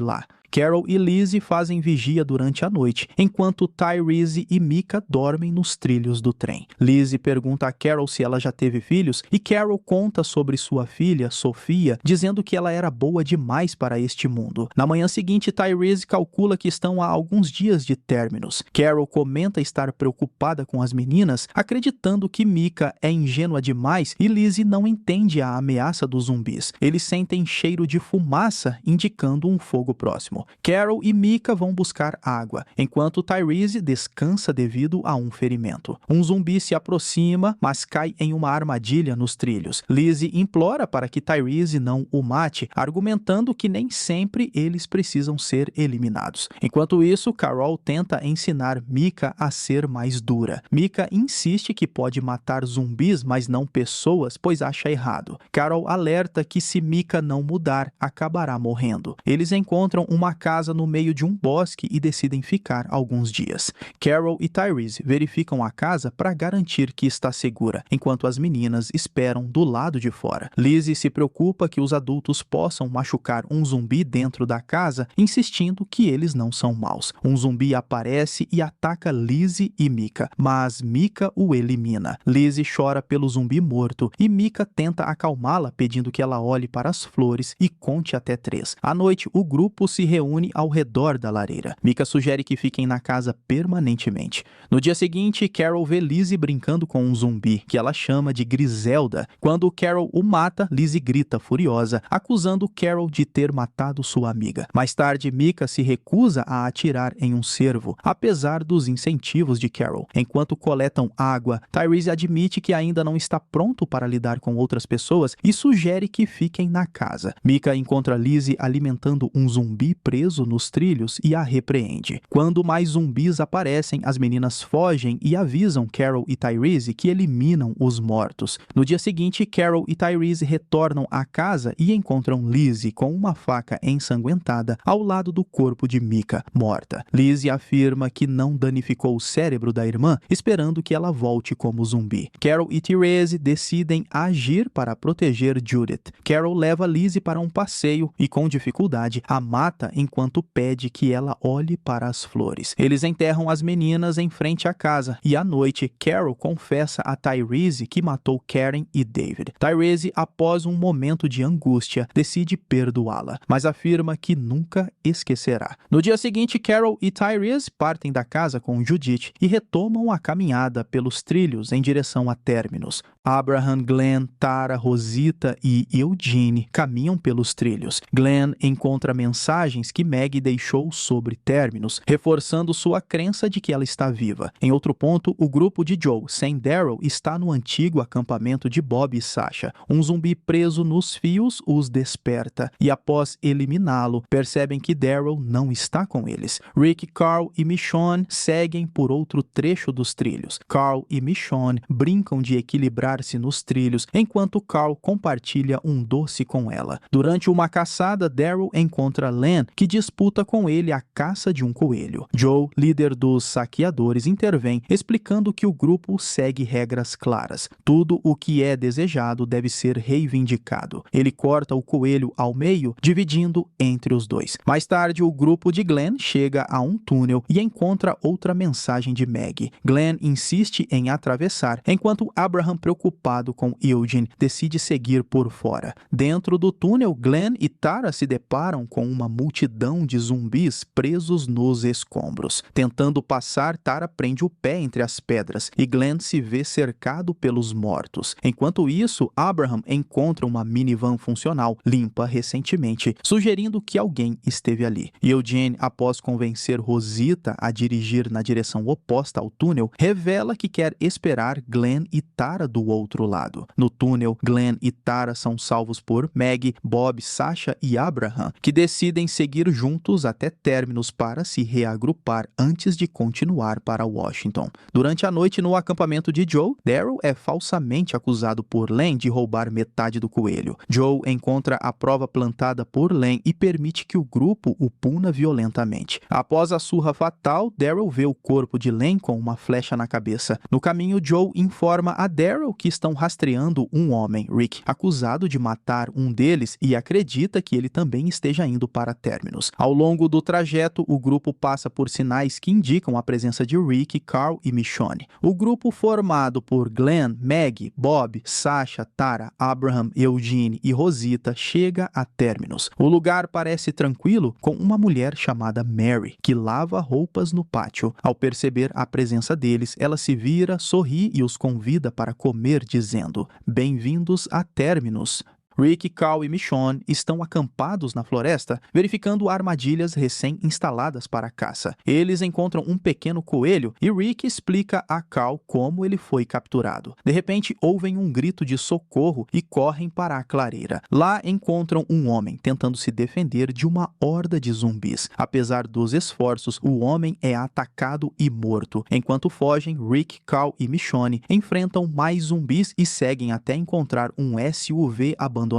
lá. Carol e Lizzie fazem vigia durante a noite, enquanto Tyrese e Micah dormem nos trilhos do trem. Lizzie pergunta a Carol se ela já teve filhos, e Carol conta sobre sua filha, Sofia, dizendo que ela era boa demais para este mundo. Na manhã seguinte, Tyrese calcula que estão a alguns dias de Terminus. Carol comenta estar preocupada com as meninas, acreditando que Micah é ingênua demais e Lizzie não entende a ameaça dos zumbis. Eles sentem cheiro de fumaça, indicando um fogo próximo. Carol e Micah vão buscar água, enquanto Tyrese descansa devido a um ferimento. Um zumbi se aproxima, mas cai em uma armadilha nos trilhos. Lizzie implora para que Tyrese não o mate, argumentando que nem sempre eles precisam ser eliminados. Enquanto isso, Carol tenta ensinar Micah a ser mais dura. Micah insiste que pode matar zumbis, mas não pessoas, pois acha errado. Carol alerta que se Micah não mudar, acabará morrendo. Eles encontram uma casa no meio de um bosque e decidem ficar alguns dias. Carol e Tyrese verificam a casa para garantir que está segura, enquanto as meninas esperam do lado de fora. Lizzie se preocupa que os adultos possam machucar um zumbi dentro da casa, insistindo que eles não são maus. Um zumbi aparece e ataca Lizzie e Micah, mas Micah o elimina. Lizzie chora pelo zumbi morto e Micah tenta acalmá-la, pedindo que ela olhe para as flores e conte até 3. À noite, o grupo se reúne ao redor da lareira. Micah sugere que fiquem na casa permanentemente. No dia seguinte, Carol vê Lizzie brincando com um zumbi, que ela chama de Griselda. Quando Carol o mata, Lizzie grita furiosa, acusando Carol de ter matado sua amiga. Mais tarde, Micah se recusa a atirar em um cervo, apesar dos incentivos de Carol. Enquanto coletam água, Tyrese admite que ainda não está pronto para lidar com outras pessoas e sugere que fiquem na casa. Micah encontra Lizzie alimentando um zumbi preso nos trilhos e a repreende. Quando mais zumbis aparecem, as meninas fogem e avisam Carol e Tyrese que eliminam os mortos. No dia seguinte, Carol e Tyrese retornam à casa e encontram Lizzie com uma faca ensanguentada ao lado do corpo de Micah, morta. Lizzie afirma que não danificou o cérebro da irmã, esperando que ela volte como zumbi. Carol e Tyrese decidem agir para proteger Judith. Carol leva Lizzie para um passeio e, com dificuldade, a mata enquanto pede que ela olhe para as flores. Eles enterram as meninas em frente à casa e à noite, Carol confessa a Tyrese que matou Karen e David. Tyrese, após um momento de angústia, decide perdoá-la, mas afirma que nunca esquecerá. No dia seguinte, Carol e Tyrese partem da casa com Judith e retomam a caminhada pelos trilhos em direção a Terminus. Abraham, Glenn, Tara, Rosita e Eugene caminham pelos trilhos. Glenn encontra mensagens que Meg deixou sobre Terminus, reforçando sua crença de que ela está viva. Em outro ponto, o grupo de Joe, sem Daryl, está no antigo acampamento de Bob e Sasha. Um zumbi preso nos fios os desperta, e após eliminá-lo, percebem que Daryl não está com eles. Rick, Carl e Michonne seguem por outro trecho dos trilhos. Carl e Michonne brincam de equilibrar-se nos trilhos, enquanto Carl compartilha um doce com ela. Durante uma caçada, Daryl encontra Len, que disputa com ele a caça de um coelho. Joe, líder dos saqueadores, intervém, explicando que o grupo segue regras claras. Tudo o que é desejado deve ser reivindicado. Ele corta o coelho ao meio, dividindo entre os dois. Mais tarde, o grupo de Glenn chega a um túnel e encontra outra mensagem de Maggie. Glenn insiste em atravessar, enquanto Abraham, preocupado com Eugene, decide seguir por fora. Dentro do túnel, Glenn e Tara se deparam com uma multidão de zumbis presos nos escombros. Tentando passar, Tara prende o pé entre as pedras e Glenn se vê cercado pelos mortos. Enquanto isso, Abraham encontra uma minivan funcional, limpa recentemente, sugerindo que alguém esteve ali. Eugene, após convencer Rosita a dirigir na direção oposta ao túnel, revela que quer esperar Glenn e Tara do outro lado. No túnel, Glenn e Tara são salvos por Maggie, Bob, Sasha e Abraham, que decidem seguir juntos até Terminus para se reagrupar antes de continuar para Washington. Durante a noite no acampamento de Joe, Daryl é falsamente acusado por Len de roubar metade do coelho. Joe encontra a prova plantada por Len e permite que o grupo o puna violentamente. Após a surra fatal, Daryl vê o corpo de Len com uma flecha na cabeça. No caminho, Joe informa a Daryl que estão rastreando um homem, Rick, acusado de matar um deles e acredita que ele também esteja indo para Terminus. Ao longo do trajeto, o grupo passa por sinais que indicam a presença de Rick, Carl e Michonne. O grupo formado por Glenn, Maggie, Bob, Sasha, Tara, Abraham, Eugene e Rosita chega a Terminus. O lugar parece tranquilo, com uma mulher chamada Mary, que lava roupas no pátio. Ao perceber a presença deles, ela se vira, sorri e os convida para comer, dizendo: "Bem-vindos a Terminus." Rick, Carl e Michonne estão acampados na floresta, verificando armadilhas recém-instaladas para a caça. Eles encontram um pequeno coelho e Rick explica a Carl como ele foi capturado. De repente, ouvem um grito de socorro e correm para a clareira. Lá encontram um homem tentando se defender de uma horda de zumbis. Apesar dos esforços, o homem é atacado e morto. Enquanto fogem, Rick, Carl e Michonne enfrentam mais zumbis e seguem até encontrar um SUV abandonado,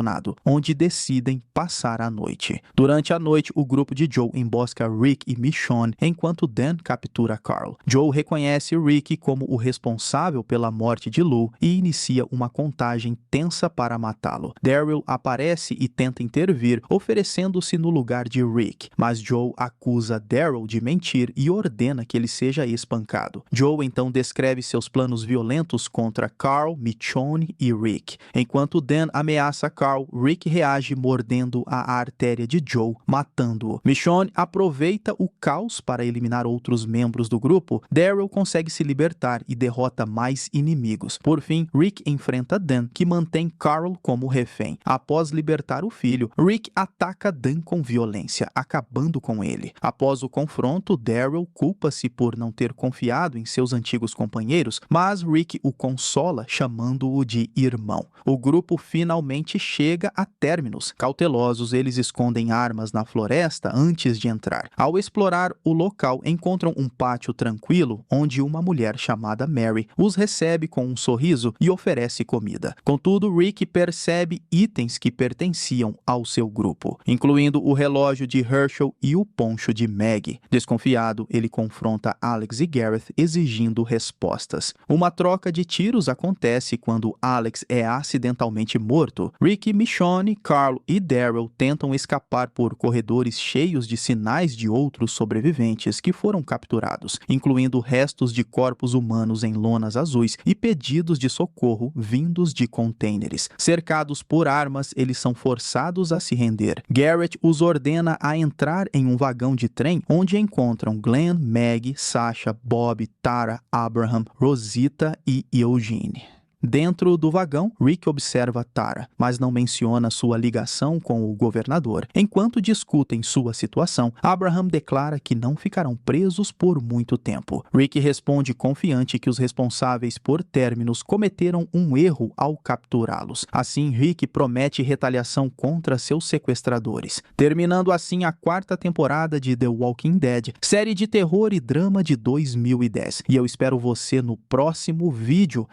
onde decidem passar a noite. Durante a noite, o grupo de Joe embosca Rick e Michonne, enquanto Dan captura Carl. Joe reconhece Rick como o responsável pela morte de Lou e inicia uma contagem tensa para matá-lo. Daryl aparece e tenta intervir, oferecendo-se no lugar de Rick, mas Joe acusa Daryl de mentir e ordena que ele seja espancado. Joe então descreve seus planos violentos contra Carl, Michonne e Rick. Enquanto Dan ameaça Carl, Rick reage mordendo a artéria de Joe, matando-o. Michonne aproveita o caos para eliminar outros membros do grupo. Daryl consegue se libertar e derrota mais inimigos. Por fim, Rick enfrenta Dan, que mantém Carl como refém. Após libertar o filho, Rick ataca Dan com violência, acabando com ele. Após o confronto, Daryl culpa-se por não ter confiado em seus antigos companheiros, mas Rick o consola, chamando-o de irmão. O grupo finalmente chega a Terminus. Cautelosos, eles escondem armas na floresta antes de entrar. Ao explorar o local, encontram um pátio tranquilo onde uma mulher chamada Mary os recebe com um sorriso e oferece comida. Contudo, Rick percebe itens que pertenciam ao seu grupo, incluindo o relógio de Herschel e o poncho de Maggie. Desconfiado, ele confronta Alex e Gareth exigindo respostas. Uma troca de tiros acontece quando Alex é acidentalmente morto. Rick, Michonne, Carl e Daryl tentam escapar por corredores cheios de sinais de outros sobreviventes que foram capturados, incluindo restos de corpos humanos em lonas azuis e pedidos de socorro vindos de contêineres. Cercados por armas, eles são forçados a se render. Garrett os ordena a entrar em um vagão de trem onde encontram Glenn, Maggie, Sasha, Bob, Tara, Abraham, Rosita e Eugene. Dentro do vagão, Rick observa Tara, mas não menciona sua ligação com o governador. Enquanto discutem sua situação, Abraham declara que não ficarão presos por muito tempo. Rick responde confiante que os responsáveis por Terminus cometeram um erro ao capturá-los. Assim, Rick promete retaliação contra seus sequestradores. Terminando assim a 4ª temporada de The Walking Dead, série de terror e drama de 2010. E eu espero você no próximo vídeo.